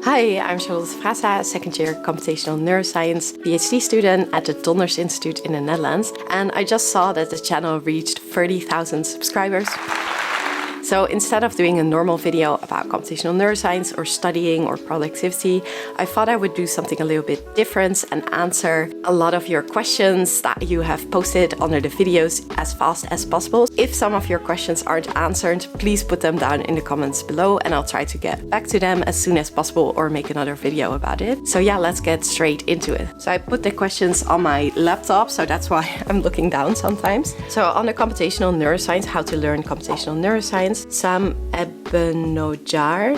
Hi, I'm Charlotte Fraza, second year Computational Neuroscience PhD student at the Donders Institute in the Netherlands. And I just saw that the channel reached 30,000 subscribers. So instead of doing a normal video about computational neuroscience or studying or productivity, I thought I would do something a little bit different and answer a lot of your questions that you have posted under the videos as fast as possible. If some of your questions aren't answered, please put them down in the comments below and I'll try to get back to them as soon as possible or make another video about it. So yeah, let's get straight into it. So I put the questions on my laptop, so that's why I'm looking down sometimes. So on the computational neuroscience, how to learn computational neuroscience, Sam Ebenojar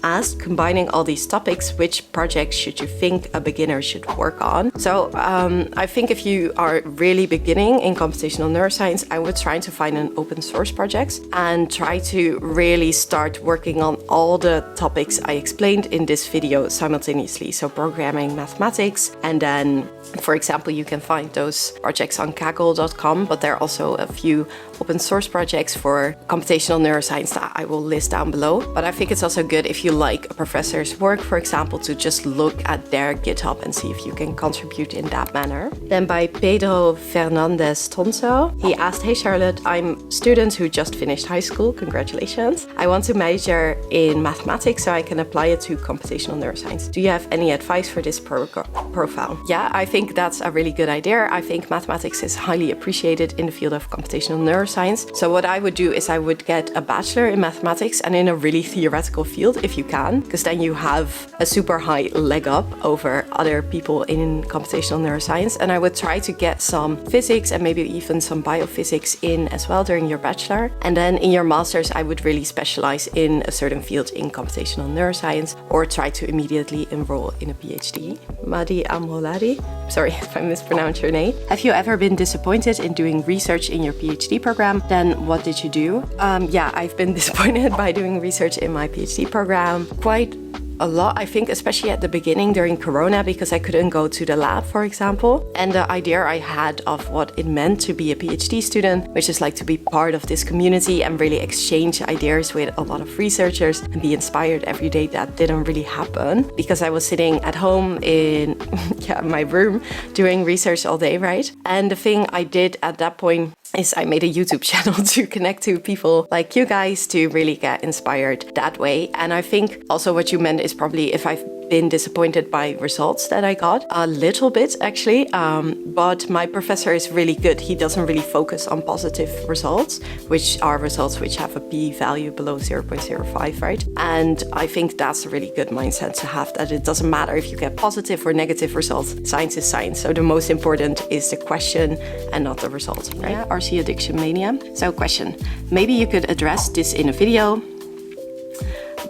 asked, combining all these topics, which projects should you think a beginner should work on? So I think if you are really beginning in computational neuroscience, I would try to find an open source project and try to really start working on all the topics I explained in this video simultaneously. So programming, mathematics, and then, for example, you can find those projects on kaggle.com, but there are also a few open source projects for computational neuroscience that I will list down below. But I think it's also good if you like a professor's work, for example, to just look at their GitHub and see if you can contribute in that manner. Then by Pedro Fernandez Tonso, he asked, hey Charlotte, I'm a student who just finished high school, congratulations. I want to major in mathematics so I can apply it to computational neuroscience. Do you have any advice for this profile? Yeah, I think that's a really good idea. I think mathematics is highly appreciated in the field of computational neuroscience. So what I would do is I would get a bachelor in mathematics and in a really theoretical field if you can, because then you have a super high leg up over other people in computational neuroscience. And I would try to get some physics and maybe even some biophysics in as well during your bachelor. And then in your master's, I would really specialize in a certain field in computational neuroscience or try to immediately enroll in a PhD. Madi Amroladi, sorry if I mispronounced your name. Have you ever been disappointed in doing research in your PhD program? Then what did you do? Yeah, I've been disappointed by doing research in my PhD program quite a lot, I think, especially at the beginning during Corona, because I couldn't go to the lab, for example. And the idea I had of what it meant to be a PhD student, which is like to be part of this community and really exchange ideas with a lot of researchers and be inspired every day, that didn't really happen because I was sitting at home in my room doing research all day, right? And the thing I did at that point is I made a YouTube channel to connect to people like you guys to really get inspired that way. And I think also what you meant is probably if I've been disappointed by results that I got, a little bit actually, but my professor is really good. He doesn't really focus on positive results, which are results which have a p-value below 0.05, right? And I think that's a really good mindset to have, that it doesn't matter if you get positive or negative results. Science is science. So the most important is the question and not the result, right? Yeah, RC addiction mania. So question, maybe you could address this in a video.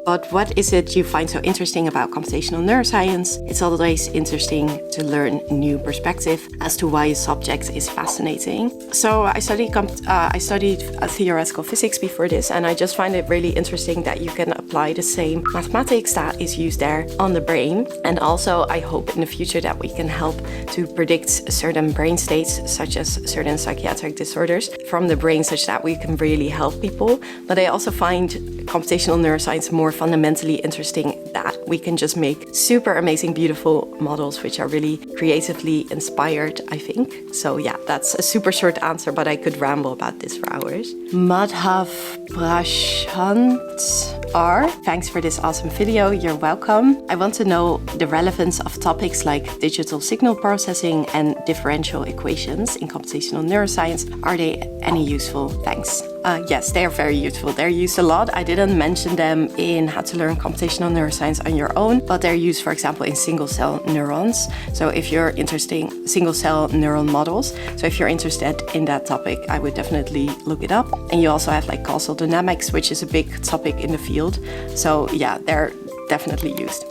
But what is it you find so interesting about computational neuroscience? It's always interesting to learn new perspective as to why a subject is fascinating. So I studied theoretical physics before this, and I just find it really interesting that you can apply the same mathematics that is used there on the brain. And also I hope in the future that we can help to predict certain brain states, such as certain psychiatric disorders from the brain, such that we can really help people. But I also find computational neuroscience more fundamentally interesting, that we can just make super amazing, beautiful models which are really creatively inspired, I think. So yeah, that's a super short answer, but I could ramble about this for hours. Madhav Prashant R, thanks for this awesome video, you're welcome. I want to know the relevance of topics like digital signal processing and differential equations in computational neuroscience. Are they any useful? Thanks. Yes, they are very useful. They're used a lot. I didn't mention them in how to learn computational neuroscience on your own, but they're used, for example, in single-cell neurons. So if you're interested in single-cell neuron models, so if you're interested in that topic, I would definitely look it up. And you also have like causal dynamics, which is a big topic in the field. So yeah, they're definitely used.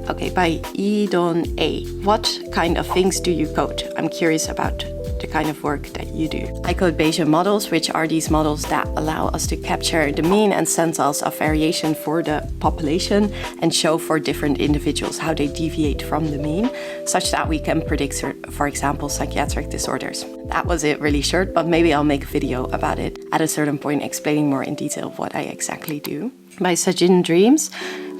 Okay, by Edon A. What kind of things do you code? I'm curious about the kind of work that you do. I code Bayesian models, which are these models that allow us to capture the mean and centils of variation for the population and show for different individuals how they deviate from the mean, such that we can predict, for example, psychiatric disorders. That was it, really short, but maybe I'll make a video about it at a certain point explaining more in detail what I exactly do. By Sajin Dreams,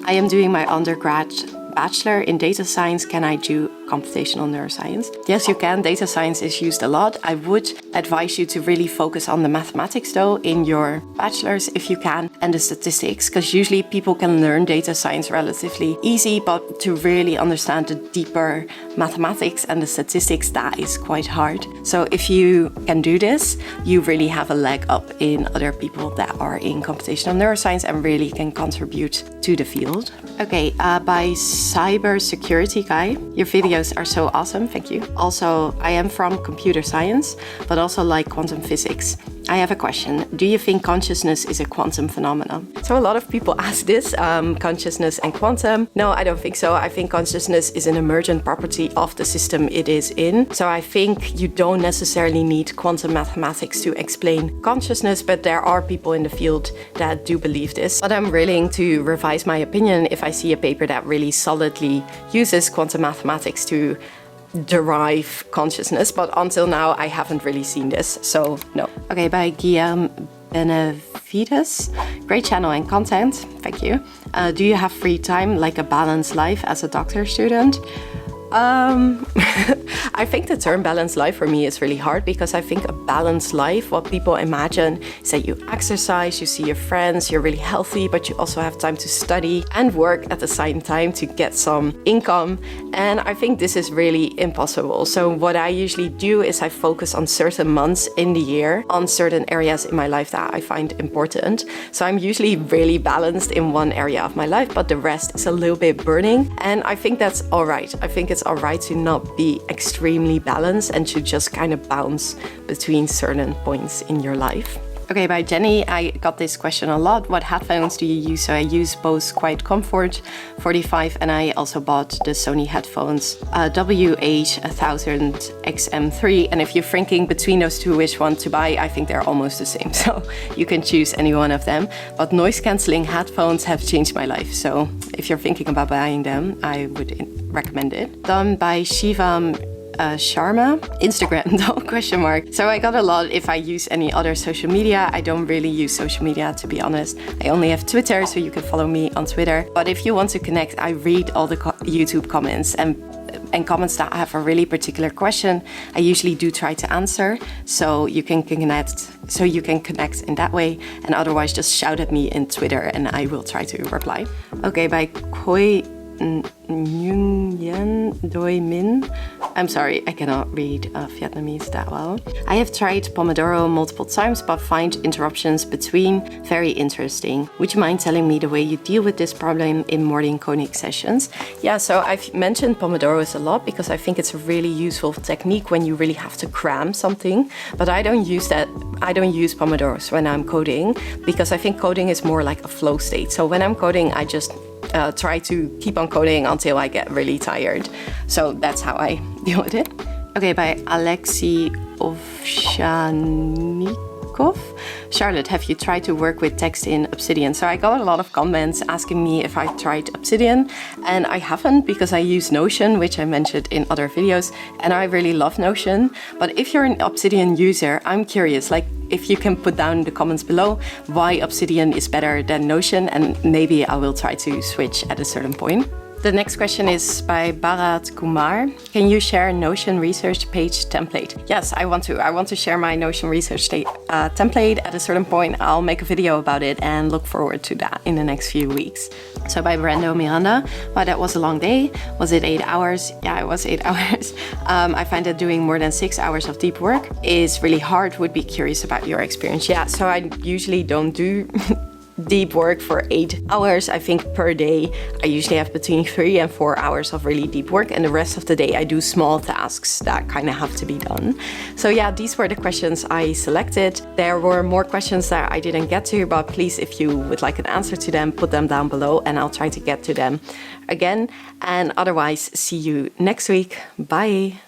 I am doing my undergrad bachelor in data science. Can I do computational neuroscience? Yes, you can. Data science is used a lot. I would advise you to really focus on the mathematics though in your bachelor's if you can, and the statistics, because usually people can learn data science relatively easy, but to really understand the deeper mathematics and the statistics, that is quite hard. So if you can do this, you really have a leg up in other people that are in computational neuroscience and really can contribute to the field. Okay, by cybersecurity guy, your videos are so awesome, thank you. Also, I am from computer science, but also like quantum physics. I have a question. Do you think consciousness is a quantum phenomenon? So a lot of people ask this, consciousness and quantum. No, I don't think so. I think consciousness is an emergent property of the system it is in. So I think you don't necessarily need quantum mathematics to explain consciousness, but there are people in the field that do believe this. But I'm willing to revise my opinion if I see a paper that really solidly uses quantum mathematics to derive consciousness, but until now I haven't really seen this, so no. Okay, by Guillaume Benavides. Great channel and content, thank you. Do you have free time, like a balanced life as a doctor student? I think the term balanced life for me is really hard, because I think a balanced life, what people imagine is that you exercise, you see your friends, you're really healthy, but you also have time to study and work at the same time to get some income. And I think this is really impossible. So what I usually do is I focus on certain months in the year, on certain areas in my life that I find important. So I'm usually really balanced in one area of my life, but the rest is a little bit burning. And I think that's all right. I think it's all right to not be extremely balanced and to just kind of bounce between certain points in your life. Okay, by Jenny, I got this question a lot. What headphones do you use? So I use Bose Quiet Comfort 45, and I also bought the Sony headphones WH-1000 XM3. And if you're thinking between those two which one to buy, I think they're almost the same. So you can choose any one of them. But noise cancelling headphones have changed my life. So if you're thinking about buying them, I would recommend it. Done by Shivam Sharma, Instagram though, question mark. So I got a lot if I use any other social media. I don't really use social media, to be honest. I only have Twitter, so you can follow me on Twitter. But if you want to connect, I read all the YouTube comments and comments that have a really particular question. I usually do try to answer, so you can connect. So you can connect in that way, and otherwise just shout at me in Twitter, and I will try to reply. Okay, by Koi Nguyen Doi Min. I'm sorry, I cannot read Vietnamese that well. I have tried Pomodoro multiple times, but find interruptions between very interesting. Would you mind telling me the way you deal with this problem in morning coding sessions? Yeah, so I've mentioned Pomodoros a lot because I think it's a really useful technique when you really have to cram something. But I don't use that. I don't use Pomodoros when I'm coding, because I think coding is more like a flow state. So when I'm coding, I just try to keep on coding until I get really tired. So that's how I deal with it. Okay, by Alexei Ovshanikov. Charlotte, have you tried to work with text in Obsidian? So I got a lot of comments asking me if I tried Obsidian, and I haven't, because I use Notion, which I mentioned in other videos, and I really love Notion. But if you're an Obsidian user, I'm curious, like, if you can put down in the comments below why Obsidian is better than Notion, and maybe I will try to switch at a certain point. The next question is by Bharat Kumar. Can you share a Notion research page template? Yes, I want to. I want to share my Notion research template at a certain point. I'll make a video about it and look forward to that in the next few weeks. So by Brando Miranda. Wow, that was a long day. Was it 8 hours? Yeah, it was 8 hours. I find that doing more than 6 hours of deep work is really hard. Would be curious about your experience. Yeah, so I usually don't do deep work for 8 hours. I think per day I usually have between 3 and 4 hours of really deep work, and the rest of the day I do small tasks that kind of have to be done. So yeah, these were the questions I selected. There were more questions that I didn't get to, but please, if you would like an answer to them, put them down below and I'll try to get to them again. And otherwise, see you next week. Bye.